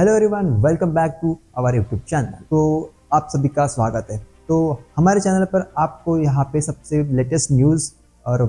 Hello everyone, welcome back to our YouTube channel. तो आप सभी का स्वागत है। तो हमारे चैनल पर आपको यहाँ पे सबसे लेटेस्ट न्यूज़ और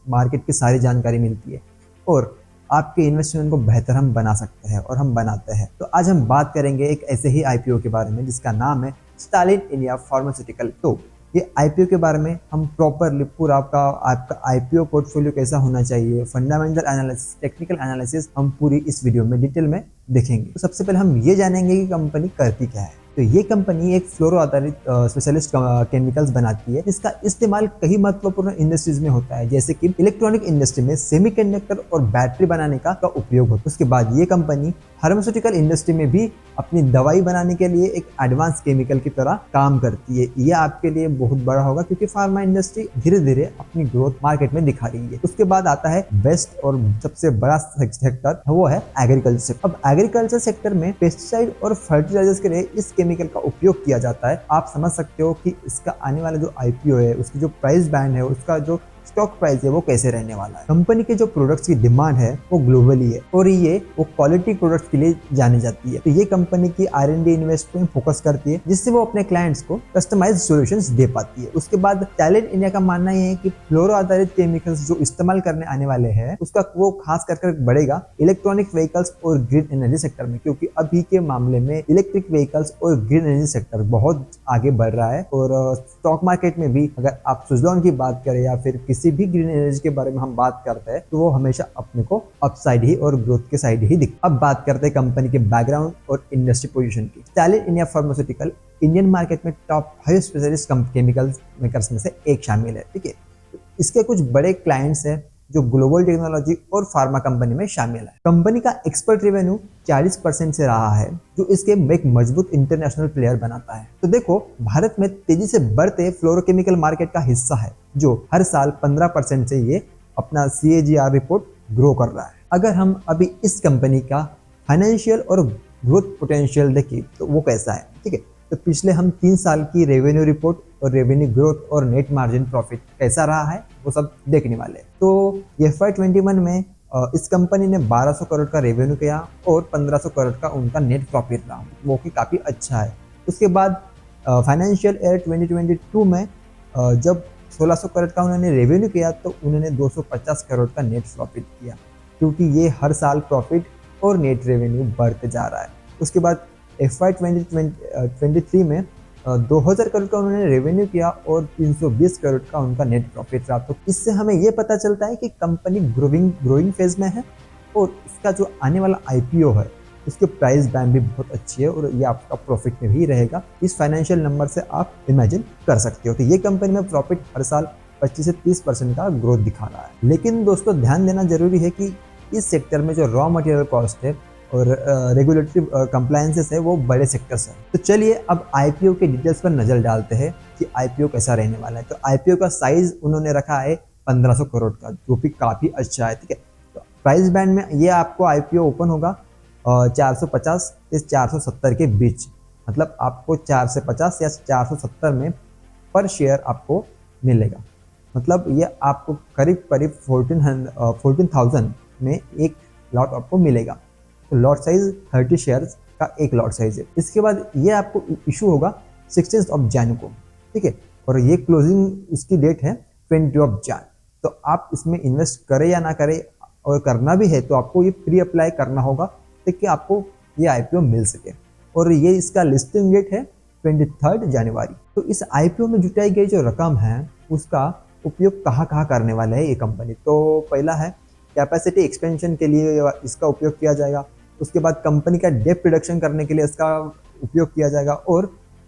मार्केट की सारी जानकारी मिलती है और आपके इन्वेस्टमेंट को बेहतर हम बना सकते हैं और हम बनाते हैं। तो आज हम बात करेंगे एक ऐसे ही आईपीओ के बारे में जिसका नाम है स्टालिन इंडिया फार्मास्यूटिकल। तो ये आईपीओ के बारे में हम प्रॉपरली पूरा आपका आईपीओ पोर्टफोलियो कैसा होना चाहिए, फंडामेंटल एनालिसिस, टेक्निकल एनालिसिस हम पूरी इस वीडियो में डिटेल में देखेंगे। तो सबसे पहले हम ये जानेंगे कि कंपनी करती क्या है। तो ये कंपनी एक फ्लोरो आधारित स्पेशलिस्ट केमिकल्स बनाती है जिसका इस्तेमाल कई महत्वपूर्ण इंडस्ट्रीज में होता है, जैसे कि इलेक्ट्रॉनिक इंडस्ट्री में सेमीकंडक्टर और बैटरी बनाने का उपयोग होता है। उसके बाद ये कंपनी फार्मास्यूटिकल इंडस्ट्री में भी अपनी दवाई बनाने के लिए एक एडवांस केमिकल की तरह काम करती है। ये आपके लिए बहुत बड़ा होगा क्योंकि फार्मा इंडस्ट्री धीरे धीरे अपनी ग्रोथ मार्केट में दिखा रही है। उसके बाद आता है बेस्ट और सबसे बड़ा सेक्टर, वो है एग्रीकल्चर। अब एग्रीकल्चर सेक्टर में पेस्टिसाइड और फर्टिलाइजर्स के लिए इस केमिकल का उपयोग किया जाता है। आप समझ सकते हो कि इसका आने वाला जो आईपीओ है, उसकी जो प्राइस बैंड है, उसका जो स्टॉक प्राइस है वो कैसे रहने वाला है। कंपनी के जो प्रोडक्ट्स की डिमांड है वो ग्लोबली है और ये वो क्वालिटी प्रोडक्ट्स के लिए जानी जाती है। तो ये कंपनी की R&D इन्वेस्टमेंट फोकस करती है जिससे वो अपने क्लाइंट्स को कस्टमाइज्ड सॉल्यूशंस दे पाती है। उसके बाद टैलेंट इंडिया का मानना ये है कि फ्लोरो आधारित केमिकल्स जो इस्तेमाल करने आने वाले हैं उसका वो खास कर बढ़ेगा इलेक्ट्रॉनिक व्हीकल्स और ग्रीन एनर्जी सेक्टर में, क्योंकि अभी के मामले में इलेक्ट्रिक व्हीकल्स और ग्रीन एनर्जी सेक्टर बहुत आगे बढ़ रहा है। और स्टॉक मार्केट में भी अगर आप सुजलॉन की बात करें या फिर किसी भी ग्रीन एनर्जी के बारे में हम बात करते हैं तो वो हमेशा अपने को अपसाइड ही और ग्रोथ के साइड ही दिख। अब बात करते हैं कंपनी के बैकग्राउंड और इंडस्ट्री पोजीशन की। Stalin India pharmaceutical Indian market में टॉप 5 स्पेशलिस्ट केमिकल मेकर्स में से एक शामिल है। ठीक है, इसके कुछ बड़े क्लाइंट्स हैं जो ग्लोबल टेक्नोलॉजी और फार्मा कंपनी में शामिल है। कंपनी का एक्सपर्ट रेवेन्यू 40% से रहा है, जो इसके एक मजबूत इंटरनेशनल प्लेयर बनाता है। तो देखो, भारत में तेजी से बढ़ते फ्लोरोकेमिकल मार्केट का हिस्सा है जो हर साल 15% से ये अपना CAGR रिपोर्ट ग्रो कर रहा है। अगर हम अभी इस कंपनी का फाइनेंशियल और ग्रोथ पोटेंशियल देखें तो वो कैसा है। ठीक है, तो पिछले हम 3 साल की रेवेन्यू रिपोर्ट और रेवेन्यू ग्रोथ और नेट मार्जिन प्रॉफिट कैसा रहा है वो सब देखने वाले हैं। तो FY21 में इस कंपनी ने 1200 करोड़ का रेवेन्यू किया और 1500 करोड़ का उनका नेट प्रॉफिट रहा, वो कि काफ़ी अच्छा है। उसके बाद फाइनेंशियल ईयर 2022 में जब 1600 करोड़ का उन्होंने रेवेन्यू किया तो उन्होंने 250 करोड़ का नेट प्रॉफिट किया, क्योंकि ये हर साल प्रॉफिट और नेट रेवेन्यू बढ़ते जा रहा है। उसके बाद FY2023 में 2000 करोड़ का उन्होंने रेवेन्यू किया और 320 करोड़ का उनका नेट प्रॉफिट रहा। तो इससे हमें ये पता चलता है कि कंपनी ग्रोइंग फेज में है और इसका जो आने वाला आईपीओ है उसके प्राइस बैंड भी बहुत अच्छी है और ये आपका प्रॉफिट में भी रहेगा। इस फाइनेंशियल नंबर से आप इमेजिन कर सकते हो। तो ये कंपनी में प्रॉफिट हर साल 25 से 30% का ग्रोथ दिखा रहा है। लेकिन दोस्तों, ध्यान देना जरूरी है कि इस सेक्टर में जो रॉ मटेरियल कॉस्ट है और रेगुलेटरी कंप्लायंसेस है वो बड़े सेक्टर्स हैं। तो चलिए अब आईपीओ के डिटेल्स पर नजर डालते हैं कि आईपीओ कैसा रहने वाला है। तो आईपीओ का साइज उन्होंने रखा है 1500 करोड़ का, जो भी काफ़ी अच्छा है। ठीक है, तो प्राइस बैंड में ये आपको आईपीओ ओपन होगा 450 से 470 के बीच, मतलब आपको 450 या 470 में पर शेयर आपको मिलेगा। मतलब ये आपको करीब 14,000 में एक लॉट आपको मिलेगा। तो लॉट साइज 30 शेयर्स का एक लॉट साइज है। इसके बाद ये आपको इशू होगा 16 जनवरी को। ठीक है, और ये क्लोजिंग इसकी डेट है 20 जनवरी। तो आप इसमें इन्वेस्ट करें या ना करें, और करना भी है तो आपको ये प्री अप्लाई करना होगा ताकि आपको ये आईपीओ मिल सके। और ये इसका लिस्टिंग डेट है 23 जनवरी। तो इस आईपीओ में जुटाई गई जो रकम है उसका उपयोग कहाँ कहाँ करने वाला है ये कंपनी। तो पहला है कैपेसिटी एक्सपेंशन के लिए इसका उपयोग किया जाएगा। उसके बाद कंपनी का डेट रिडक्शन करने के लिए इसका उपयोग किया जाएगा और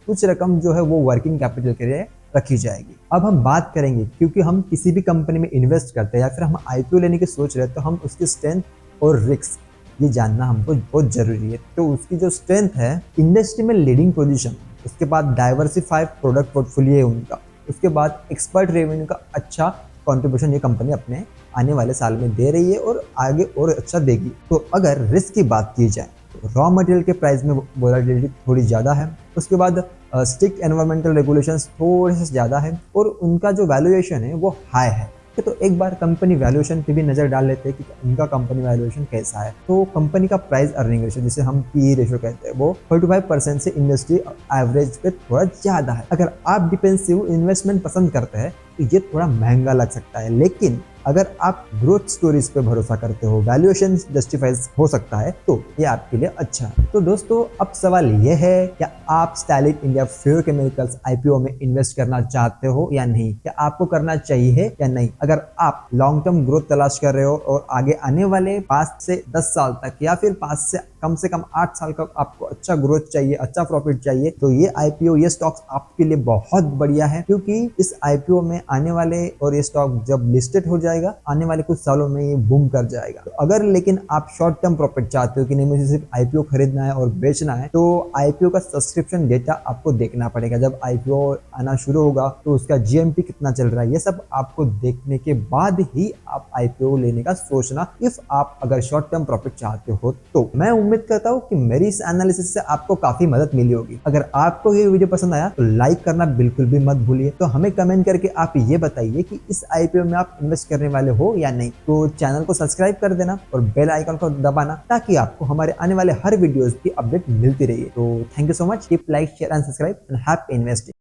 कुछ रकम जो है वो वर्किंग कैपिटल के लिए रखी जाएगी। अब हम बात करेंगे, क्योंकि हम किसी भी कंपनी में इन्वेस्ट करते हैं या फिर हम आईपीओ लेने की सोच रहे हैं तो हम उसकी स्ट्रेंथ और रिस्क ये जानना हमको बहुत जरूरी है। तो उसकी जो स्ट्रेंथ है, इंडस्ट्री में लीडिंग पोजीशन, उसके बाद डाइवर्सिफाइड प्रोडक्ट पोर्टफोलियो है उनका, उसके बाद एक्सपर्ट रेवेन्यू का अच्छा कंट्रीब्यूशन ये कंपनी अपने आने वाले साल में दे रही है और आगे और अच्छा देगी। तो अगर रिस्क की बात की जाए तो रॉ मटेरियल के प्राइस में वोलेटिलिटी थोड़ी ज़्यादा है। उसके बाद स्ट्रिक्ट एनवायरमेंटल रेगुलेशंस थोड़े से ज़्यादा है और उनका जो वैल्यूएशन है वो हाई है। तो एक बार कंपनी वैल्यूएशन पे भी नजर डाल लेते हैं कि उनका कंपनी वैल्यूएशन कैसा है। तो कंपनी का प्राइस अर्निंग रेशियो, जिसे हम पीई रेशियो कहते हैं, वो 45% से इंडस्ट्री एवरेज पे थोड़ा ज्यादा है। अगर आप डिफेंसिव इन्वेस्टमेंट पसंद करते हैं तो ये थोड़ा महंगा लग सकता है, लेकिन अगर आप ग्रोथ स्टोरीज पे भरोसा करते हो, वैल्यूएशन जस्टिफाइज हो सकता है, तो ये आपके लिए अच्छा है। तो दोस्तों, अब सवाल ये है, क्या आप स्टाइलिन इंडिया फ्यूरोकेमिकल्स आईपीओ में इन्वेस्ट करना चाहते हो या नहीं? क्या आपको करना चाहिए या नहीं? अगर आप लॉन्ग टर्म ग्रोथ तलाश कर रहे हो और आगे आने वाले 5 से 10 साल तक या फिर 5 से कम 8 साल का आपको अच्छा ग्रोथ चाहिए, अच्छा प्रॉफिट चाहिए, तो ये आईपीओ, ये स्टॉक्स आपके लिए बहुत बढ़िया है, क्योंकि इस आईपीओ में आने वाले, और ये स्टॉक जब लिस्टेड हो जाएगा आने वाले कुछ सालों में, ये बूम कर जाएगा। तो अगर लेकिन आप शॉर्ट टर्म प्रॉफिट चाहते हो कि नहीं मुझे सिर्फ आईपीओ खरीदना है और बेचना है, तो आईपीओ का सब्सक्रिप्शन डेटा आपको देखना पड़ेगा। जब आईपीओ आना शुरू होगा तो उसका जीएमपी कितना चल रहा है, ये सब आपको देखने के बाद ही आप आईपीओ लेने का सोचना, इफ आप अगर शॉर्ट टर्म प्रॉफिट चाहते हो। तो मैं उम्मीद करता हूँ कि मेरी इस एनालिसिस से आपको काफी मदद मिली होगी। अगर आपको ये वीडियो पसंद आया तो लाइक करना बिल्कुल भी मत भूलिए। तो हमें कमेंट करके आप ये बताइए कि इस आईपीओ में आप इन्वेस्ट करने वाले हो या नहीं। तो चैनल को सब्सक्राइब कर देना और बेल आइकन को दबाना, ताकि आपको हमारे आने वाले हर वीडियोस की अपडेट मिलती रही। तो thank you so much. Keep like, share and subscribe and happy investing.